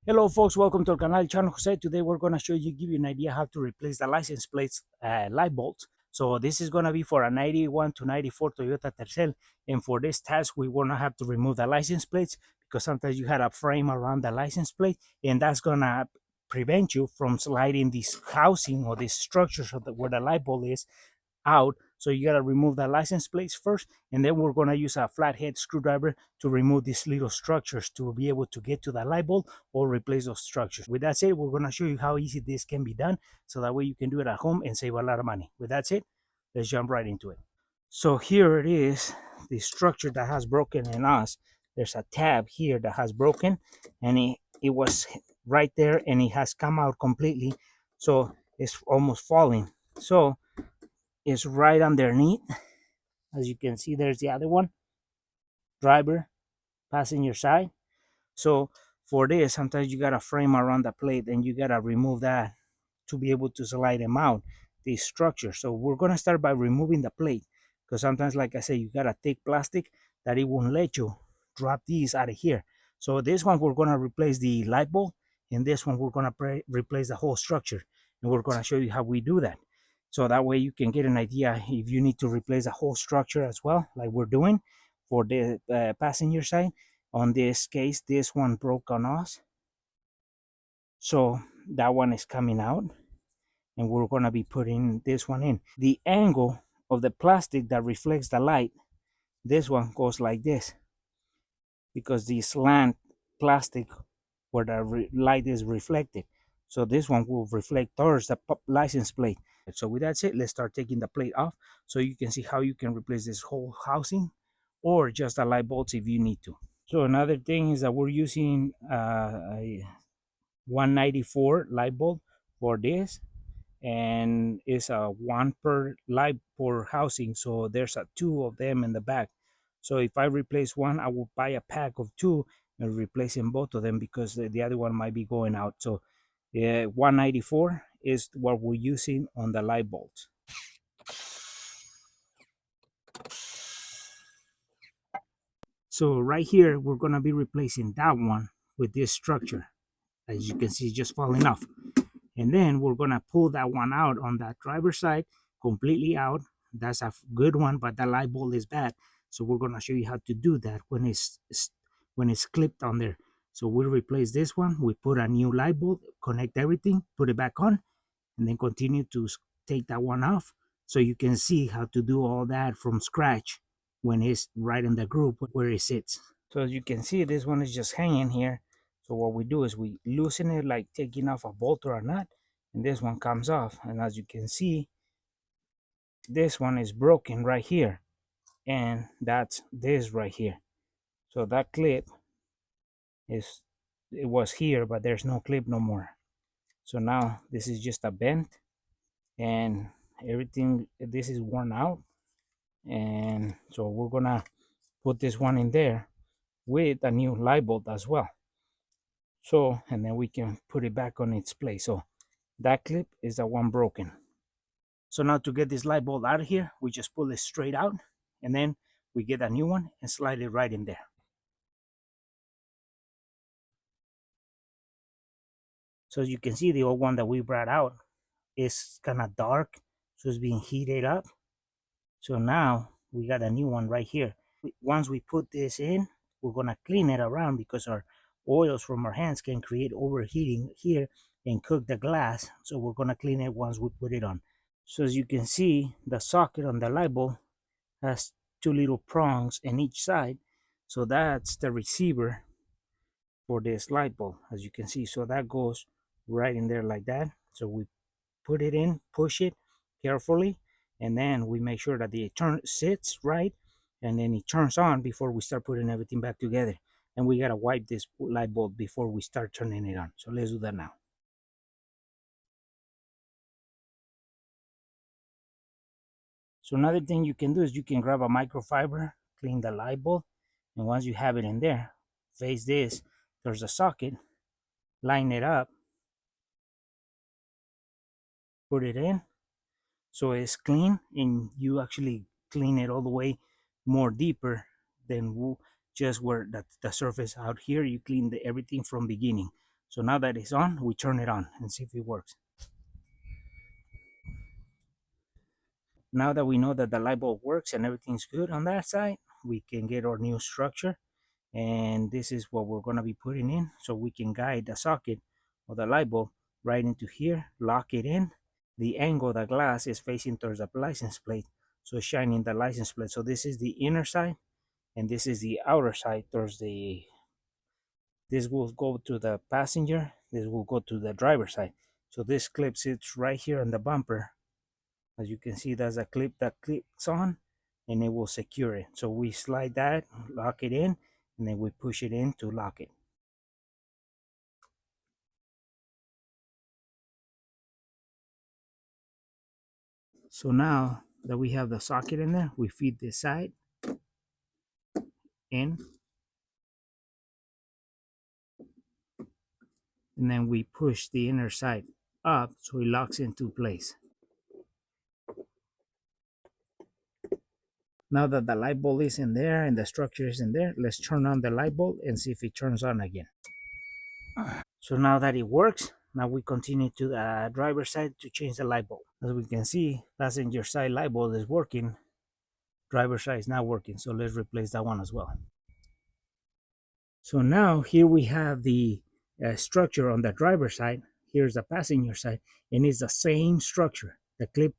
Hello folks, welcome to our canal, Channel Jose. Today we're going to give you an idea how to replace the license plates light bulbs. So this is going to be for a 91 to 94 Toyota Tercel, and for this task we will not have to remove the license plates because sometimes you had a frame around the license plate, and that's going to prevent you from sliding this housing or this structure where the light bulb is out. So you got to remove the license plates first, and then we're going to use a flathead screwdriver to remove these little structures to be able to get to the light bulb or replace those structures. With that said, we're going to show you how easy this can be done, so that way you can do it at home and save a lot of money. With that said, let's jump right into it. So here it is, the structure that has broken in us. There's a tab here that has broken, and it was right there and it has come out completely, so it's almost falling. So is right underneath. As you can see, there's the other one, driver, passenger side. So for this, sometimes you got to frame around the plate and you got to remove that to be able to slide them out, these structures. So we're going to start by removing the plate, because sometimes, like I said, you got a thick plastic that it won't let you drop these out of here. So this one, we're going to replace the light bulb, and this one, we're going to replace the whole structure. And we're going to show you how we do that. So that way you can get an idea if you need to replace the whole structure as well, like we're doing for the passenger side. On this case, this one broke on us. So that one is coming out, and we're going to be putting this one in. The angle of the plastic that reflects the light, this one goes like this, because the slant plastic where the light is reflected. So this one will reflect towards the license plate. So with that said, let's start taking the plate off so you can see how you can replace this whole housing or just the light bulbs if you need to. So another thing is that we're using a 194 light bulb for this, and it's a one per light per housing, so there's a two of them in the back. So if I replace one, I will buy a pack of two and replacing both of them, because the other one might be going out. So 194 is what we're using on the light bulbs. So right here, we're going to be replacing that one with this structure. As you can see, it's just falling off. And then we're going to pull that one out on that driver's side, completely out. That's a good one, but the light bulb is bad. So we're going to show you how to do that when it's clipped on there. So we'll replace this one. We put a new light bulb, connect everything, put it back on, and then continue to take that one off, so you can see how to do all that from scratch when it's right in the group where it sits. So as you can see, this one is just hanging here. So what we do is we loosen it like taking off a bolt or a nut, and this one comes off. And as you can see, this one is broken right here, and that's this right here. So that clip it was here, but there's no clip no more. So now this is just a bent, and everything, this is worn out. And so we're gonna put this one in there with a new light bulb as well. So, and then we can put it back on its place. So that clip is the one broken. So now to get this light bulb out of here, we just pull it straight out, and then we get a new one and slide it right in there. So as you can see, the old one that we brought out is kind of dark, so it's being heated up. So now we got a new one right here. Once we put this in, we're gonna clean it around, because our oils from our hands can create overheating here and cook the glass. So we're gonna clean it once we put it on. So as you can see, the socket on the light bulb has two little prongs in each side. So that's the receiver for this light bulb, as you can see. So that goes right in there like that. So we put it in, push it carefully, and then we make sure that the turn sits right, and then it turns on before we start putting everything back together. And we gotta wipe this light bulb before we start turning it on. So let's do that now. So another thing you can do is you can grab a microfiber, clean the light bulb, and once you have it in there, face this, there's a socket, line it up, put it in, so it's clean, and you actually clean it all the way more deeper than just where the surface out here. You clean everything from beginning. So now that it's on, we turn it on and see if it works. Now that we know that the light bulb works and everything's good on that side, we can get our new structure. And this is what we're going to be putting in, so we can guide the socket of the light bulb right into here, lock it in. The angle of the glass is facing towards the license plate, so it's shining the license plate. So this is the inner side and this is the outer side towards the, this will go to the passenger, this will go to the driver's side. So this clip sits right here on the bumper. As you can see, there's a clip that clicks on and it will secure it. So we slide that, lock it in, and then we push it in to lock it. So now that we have the socket in there, we feed this side in, and then we push the inner side up so it locks into place. Now that the light bulb is in there and the structure is in there, let's turn on the light bulb and see if it turns on again. So now that it works, now we continue to the driver's side to change the light bulb. As we can see, passenger side light bulb is working, driver's side is not working. So let's replace that one as well. So now here we have the structure on the driver's side. Here's the passenger side, and it's the same structure. The clip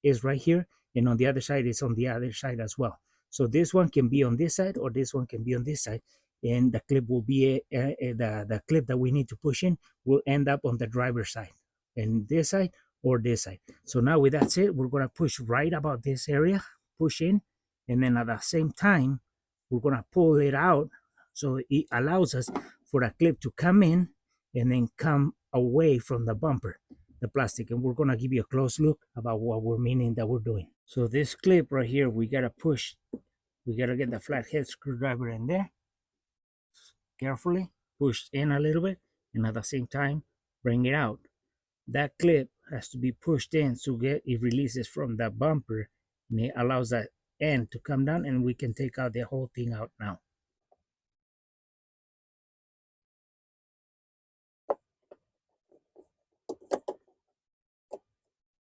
is right here, and on the other side is on the other side as well. So this one can be on this side, or this one can be on this side, and the clip will be the clip that we need to push in will end up on the driver's side, and this side or this side. So now with that said, we're gonna push right about this area, push in, and then at the same time, we're gonna pull it out so it allows us for a clip to come in and then come away from the bumper, the plastic. And we're going to give you a close look about what we're meaning that we're doing. So this clip right here, we got to push, we got to get the flathead screwdriver in there carefully, push in a little bit, and at the same time bring it out. That clip has to be pushed in to get it releases from the bumper, and it allows that end to come down, and we can take out the whole thing out now.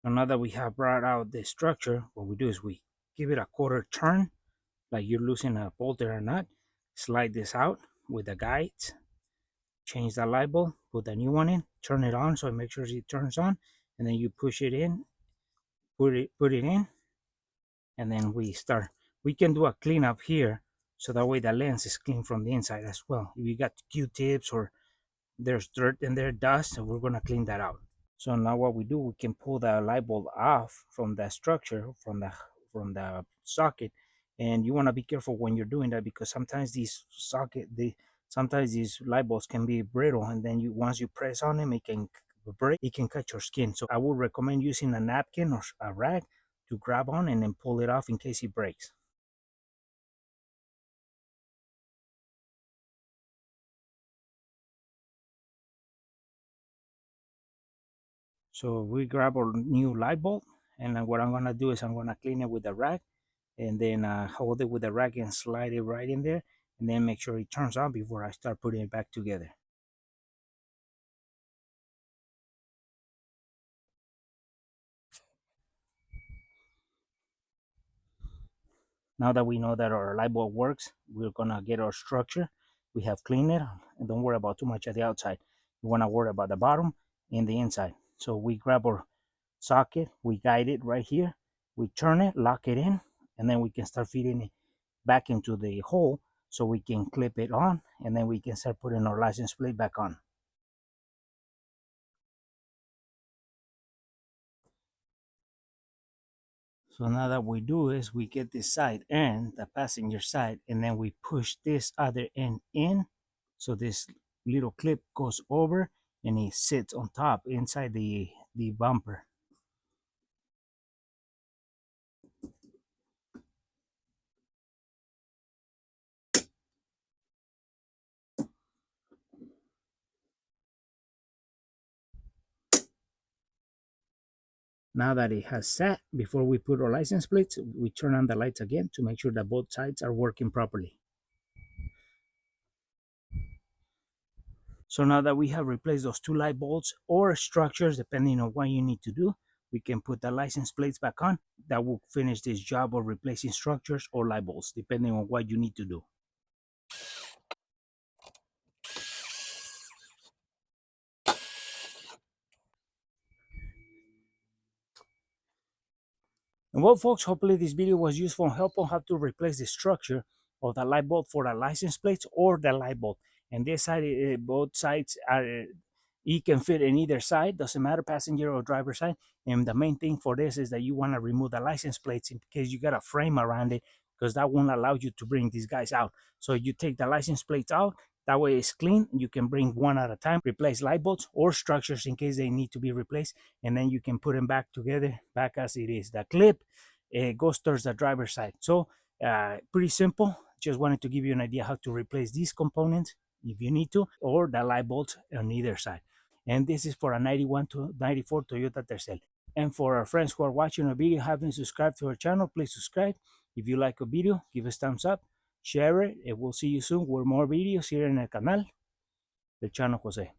So now that we have brought out the structure, what we do is we give it a quarter turn, like you're loosening a bolt or nut. Slide this out with the guides, change the light bulb, put the new one in, turn it on so it makes sure it turns on, and then you push it in, put it in, and then we start. We can do a cleanup here, so that way the lens is clean from the inside as well. If you got Q-tips or there's dirt in there, dust, so we're gonna clean that out. So now what we do, we can pull the light bulb off from the structure, from the socket, and you want to be careful when you're doing that, because sometimes sometimes these light bulbs can be brittle, and then once you press on them, it can break, it can cut your skin. So I would recommend using a napkin or a rag to grab on and then pull it off in case it breaks. So we grab our new light bulb, and then what I'm gonna do is I'm gonna clean it with a rag, and then hold it with a rag and slide it right in there, and then make sure it turns on before I start putting it back together. Now that we know that our light bulb works, we're gonna get our structure. We have cleaned it, and don't worry about too much at the outside. We wanna worry about the bottom and the inside. So we grab our socket, we guide it right here, we turn it, lock it in, and then we can start feeding it back into the hole so we can clip it on, and then we can start putting our license plate back on. So now that we do is we get this side end, the passenger side, and then we push this other end in. So this little clip goes over and it sits on top inside the bumper. Now that it has sat, before we put our license plates, we turn on the lights again to make sure that both sides are working properly. So now that we have replaced those two light bulbs or structures, depending on what you need to do, we can put the license plates back on. That will finish this job of replacing structures or light bulbs, depending on what you need to do. And well, folks, hopefully this video was useful and helpful how to replace the structure of the light bulb for the license plates or the light bulb. And this side, both sides are, it can fit in either side, doesn't matter, passenger or driver side. And the main thing for this is that you want to remove the license plates in case you got a frame around it, because that won't allow you to bring these guys out. So you take the license plates out, that way it's clean. You can bring one at a time, replace light bulbs or structures in case they need to be replaced, and then you can put them back together, back as it is. The clip goes towards the driver's side. So pretty simple. Just wanted to give you an idea how to replace these components if you need to, or the light bulbs on either side. And this is for a 91 to 94 Toyota Tercel. And for our friends who are watching the video, haven't subscribed to our channel, please subscribe. If you like a video, give us thumbs up, share it, and we'll see you soon with more videos here in el canal del Chano Jose.